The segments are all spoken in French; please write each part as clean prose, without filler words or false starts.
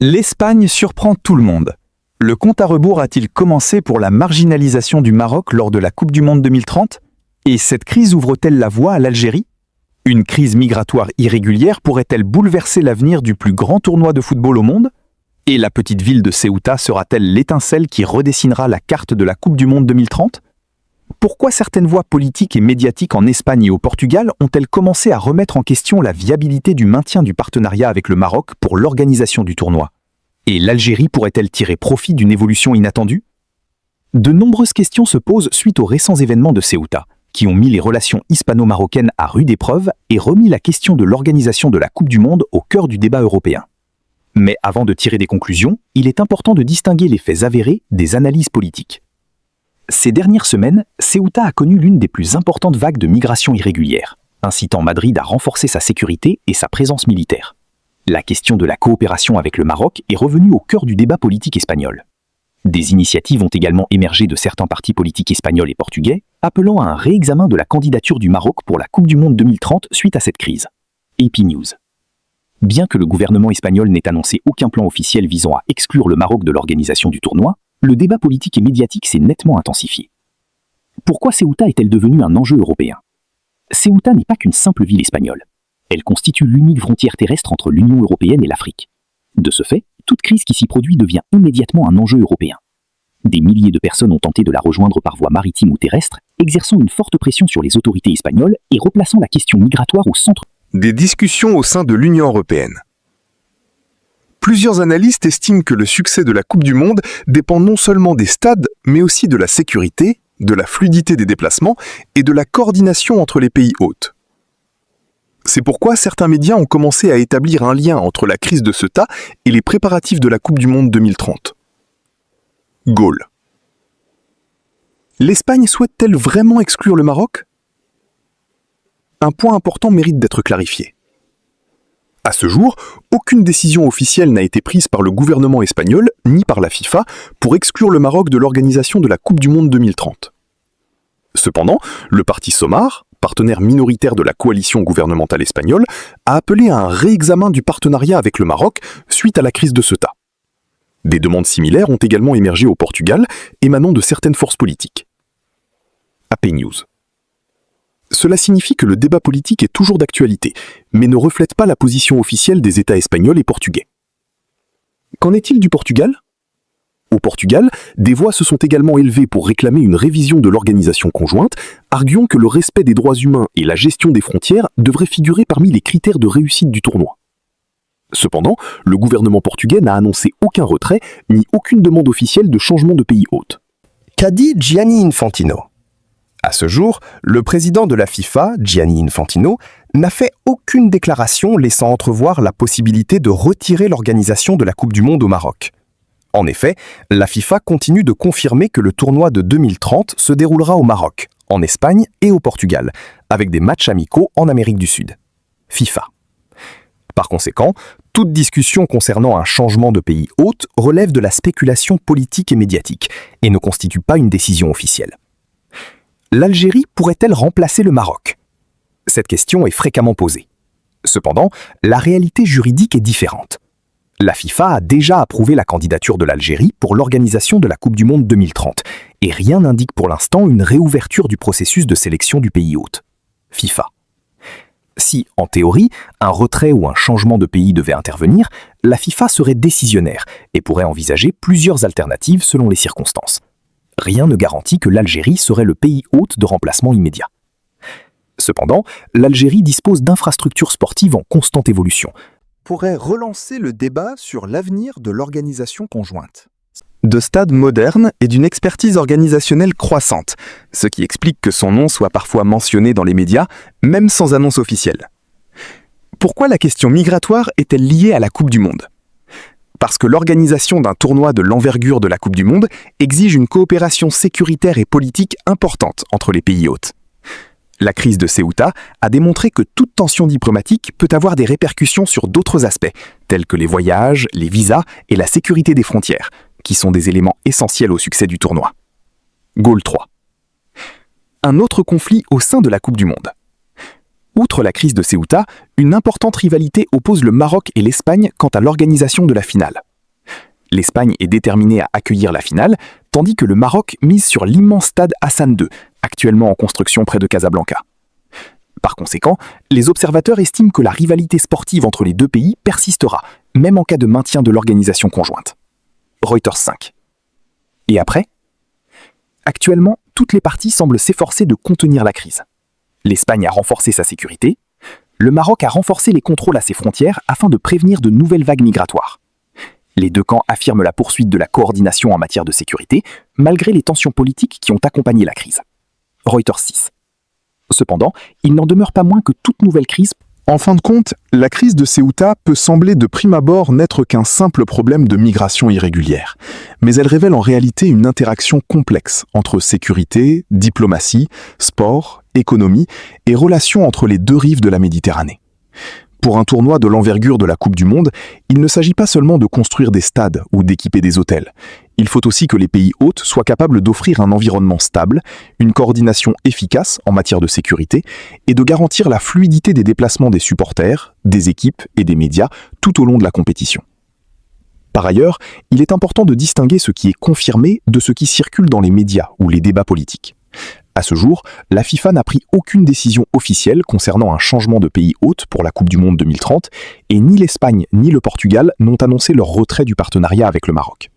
L'Espagne surprend tout le monde. Le compte à rebours a-t-il commencé pour la marginalisation du Maroc lors de la Coupe du Monde 2030 ? Et cette crise ouvre-t-elle la voie à l'Algérie ? Une crise migratoire irrégulière pourrait-elle bouleverser l'avenir du plus grand tournoi de football au monde ? Et la petite ville de Ceuta sera-t-elle l'étincelle qui redessinera la carte de la Coupe du Monde 2030 ? Pourquoi certaines voix politiques et médiatiques en Espagne et au Portugal ont-elles commencé à remettre en question la viabilité du maintien du partenariat avec le Maroc pour l'organisation du tournoi ? Et l'Algérie pourrait-elle tirer profit d'une évolution inattendue ? De nombreuses questions se posent suite aux récents événements de Ceuta, qui ont mis les relations hispano-marocaines à rude épreuve et remis la question de l'organisation de la Coupe du Monde au cœur du débat européen. Mais avant de tirer des conclusions, il est important de distinguer les faits avérés des analyses politiques. Ces dernières semaines, Ceuta a connu l'une des plus importantes vagues de migration irrégulière, incitant Madrid à renforcer sa sécurité et sa présence militaire. La question de la coopération avec le Maroc est revenue au cœur du débat politique espagnol. Des initiatives ont également émergé de certains partis politiques espagnols et portugais, appelant à un réexamen de la candidature du Maroc pour la Coupe du Monde 2030 suite à cette crise. AP News. Bien que le gouvernement espagnol n'ait annoncé aucun plan officiel visant à exclure le Maroc de l'organisation du tournoi, le débat politique et médiatique s'est nettement intensifié. Pourquoi Ceuta est-elle devenue un enjeu européen ? Ceuta n'est pas qu'une simple ville espagnole. Elle constitue l'unique frontière terrestre entre l'Union européenne et l'Afrique. De ce fait, toute crise qui s'y produit devient immédiatement un enjeu européen. Des milliers de personnes ont tenté de la rejoindre par voie maritime ou terrestre, exerçant une forte pression sur les autorités espagnoles et replaçant la question migratoire au centre des discussions au sein de l'Union européenne. Plusieurs analystes estiment que le succès de la Coupe du Monde dépend non seulement des stades, mais aussi de la sécurité, de la fluidité des déplacements et de la coordination entre les pays hôtes. C'est pourquoi certains médias ont commencé à établir un lien entre la crise de Ceuta et les préparatifs de la Coupe du Monde 2030. Gaulle. L'Espagne souhaite-t-elle vraiment exclure le Maroc ? Un point important mérite d'être clarifié. À ce jour, aucune décision officielle n'a été prise par le gouvernement espagnol ni par la FIFA pour exclure le Maroc de l'organisation de la Coupe du Monde 2030. Cependant, le parti Somar, partenaire minoritaire de la coalition gouvernementale espagnole, a appelé à un réexamen du partenariat avec le Maroc suite à la crise de Ceuta. Des demandes similaires ont également émergé au Portugal, émanant de certaines forces politiques. AP News. Cela signifie que le débat politique est toujours d'actualité, mais ne reflète pas la position officielle des États espagnols et portugais. Qu'en est-il du Portugal ? Au Portugal, des voix se sont également élevées pour réclamer une révision de l'organisation conjointe, arguant que le respect des droits humains et la gestion des frontières devraient figurer parmi les critères de réussite du tournoi. Cependant, le gouvernement portugais n'a annoncé aucun retrait ni aucune demande officielle de changement de pays hôte. Qu'a dit Gianni Infantino ? À ce jour, le président de la FIFA, Gianni Infantino, n'a fait aucune déclaration laissant entrevoir la possibilité de retirer l'organisation de la Coupe du Monde au Maroc. En effet, la FIFA continue de confirmer que le tournoi de 2030 se déroulera au Maroc, en Espagne et au Portugal, avec des matchs amicaux en Amérique du Sud. FIFA. Par conséquent, toute discussion concernant un changement de pays hôte relève de la spéculation politique et médiatique et ne constitue pas une décision officielle. L'Algérie pourrait-elle remplacer le Maroc ? Cette question est fréquemment posée. Cependant, la réalité juridique est différente. La FIFA a déjà approuvé la candidature de l'Algérie pour l'organisation de la Coupe du Monde 2030 et rien n'indique pour l'instant une réouverture du processus de sélection du pays hôte. FIFA. Si, en théorie, un retrait ou un changement de pays devait intervenir, la FIFA serait décisionnaire et pourrait envisager plusieurs alternatives selon les circonstances. Rien ne garantit que l'Algérie serait le pays hôte de remplacement immédiat. Cependant, l'Algérie dispose d'infrastructures sportives en constante évolution, pourrait relancer le débat sur l'avenir de l'organisation conjointe. De stades modernes et d'une expertise organisationnelle croissante, ce qui explique que son nom soit parfois mentionné dans les médias, même sans annonce officielle. Pourquoi la question migratoire est-elle liée à la Coupe du Monde ? Parce que l'organisation d'un tournoi de l'envergure de la Coupe du Monde exige une coopération sécuritaire et politique importante entre les pays hôtes. La crise de Ceuta a démontré que toute tension diplomatique peut avoir des répercussions sur d'autres aspects, tels que les voyages, les visas et la sécurité des frontières, qui sont des éléments essentiels au succès du tournoi. Goal 3. Un autre conflit au sein de la Coupe du Monde. Outre la crise de Ceuta, une importante rivalité oppose le Maroc et l'Espagne quant à l'organisation de la finale. L'Espagne est déterminée à accueillir la finale, tandis que le Maroc mise sur l'immense stade Hassan II, actuellement en construction près de Casablanca. Par conséquent, les observateurs estiment que la rivalité sportive entre les deux pays persistera, même en cas de maintien de l'organisation conjointe. Reuters 5. Et après ? Actuellement, toutes les parties semblent s'efforcer de contenir la crise. L'Espagne a renforcé sa sécurité, le Maroc a renforcé les contrôles à ses frontières afin de prévenir de nouvelles vagues migratoires. Les deux camps affirment la poursuite de la coordination en matière de sécurité, malgré les tensions politiques qui ont accompagné la crise. Reuters 6. Cependant, il n'en demeure pas moins que toute nouvelle crise. En fin de compte, la crise de Ceuta peut sembler de prime abord n'être qu'un simple problème de migration irrégulière, mais elle révèle en réalité une interaction complexe entre sécurité, diplomatie, sport, économie et relations entre les deux rives de la Méditerranée. Pour un tournoi de l'envergure de la Coupe du Monde, il ne s'agit pas seulement de construire des stades ou d'équiper des hôtels. Il faut aussi que les pays hôtes soient capables d'offrir un environnement stable, une coordination efficace en matière de sécurité et de garantir la fluidité des déplacements des supporters, des équipes et des médias tout au long de la compétition. Par ailleurs, il est important de distinguer ce qui est confirmé de ce qui circule dans les médias ou les débats politiques. À ce jour, la FIFA n'a pris aucune décision officielle concernant un changement de pays hôte pour la Coupe du Monde 2030 et ni l'Espagne ni le Portugal n'ont annoncé leur retrait du partenariat avec le Maroc.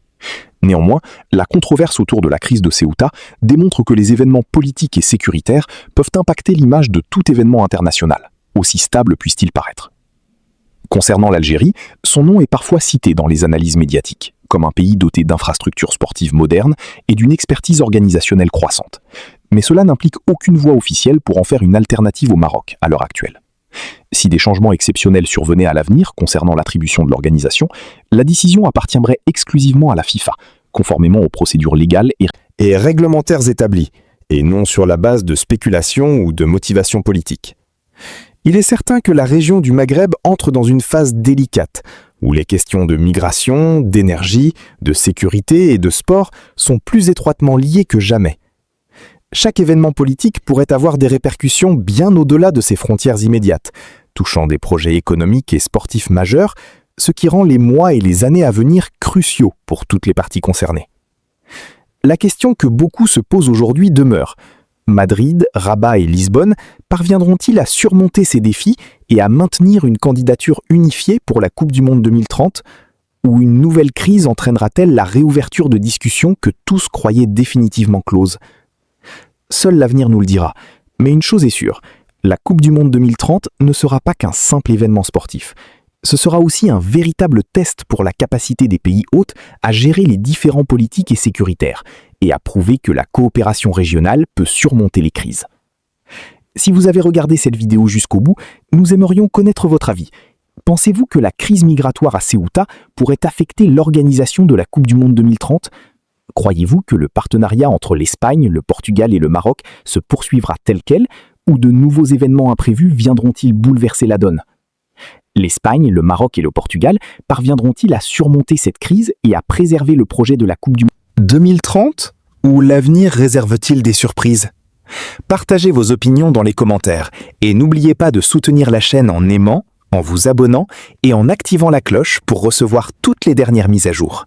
Néanmoins, la controverse autour de la crise de Ceuta démontre que les événements politiques et sécuritaires peuvent impacter l'image de tout événement international, aussi stable puisse-t-il paraître. Concernant l'Algérie, son nom est parfois cité dans les analyses médiatiques, comme un pays doté d'infrastructures sportives modernes et d'une expertise organisationnelle croissante. Mais cela n'implique aucune voix officielle pour en faire une alternative au Maroc à l'heure actuelle. Si des changements exceptionnels survenaient à l'avenir concernant l'attribution de l'organisation, la décision appartiendrait exclusivement à la FIFA, conformément aux procédures légales Et réglementaires établies, et non sur la base de spéculations ou de motivations politiques. Il est certain que la région du Maghreb entre dans une phase délicate, où les questions de migration, d'énergie, de sécurité et de sport sont plus étroitement liées que jamais. Chaque événement politique pourrait avoir des répercussions bien au-delà de ses frontières immédiates, touchant des projets économiques et sportifs majeurs, ce qui rend les mois et les années à venir cruciaux pour toutes les parties concernées. La question que beaucoup se posent aujourd'hui demeure. Madrid, Rabat et Lisbonne parviendront-ils à surmonter ces défis et à maintenir une candidature unifiée pour la Coupe du Monde 2030 ? Ou une nouvelle crise entraînera-t-elle la réouverture de discussions que tous croyaient définitivement closes ? Seul l'avenir nous le dira. Mais une chose est sûre, la Coupe du Monde 2030 ne sera pas qu'un simple événement sportif. Ce sera aussi un véritable test pour la capacité des pays hôtes à gérer les différents politiques et sécuritaires et à prouver que la coopération régionale peut surmonter les crises. Si vous avez regardé cette vidéo jusqu'au bout, nous aimerions connaître votre avis. Pensez-vous que la crise migratoire à Ceuta pourrait affecter l'organisation de la Coupe du Monde 2030 ? Croyez-vous que le partenariat entre l'Espagne, le Portugal et le Maroc se poursuivra tel quel, ou de nouveaux événements imprévus viendront-ils bouleverser la donne ? L'Espagne, le Maroc et le Portugal parviendront-ils à surmonter cette crise et à préserver le projet de la Coupe du Monde 2030 ? Ou l'avenir réserve-t-il des surprises ? Partagez vos opinions dans les commentaires et n'oubliez pas de soutenir la chaîne en aimant, en vous abonnant et en activant la cloche pour recevoir toutes les dernières mises à jour.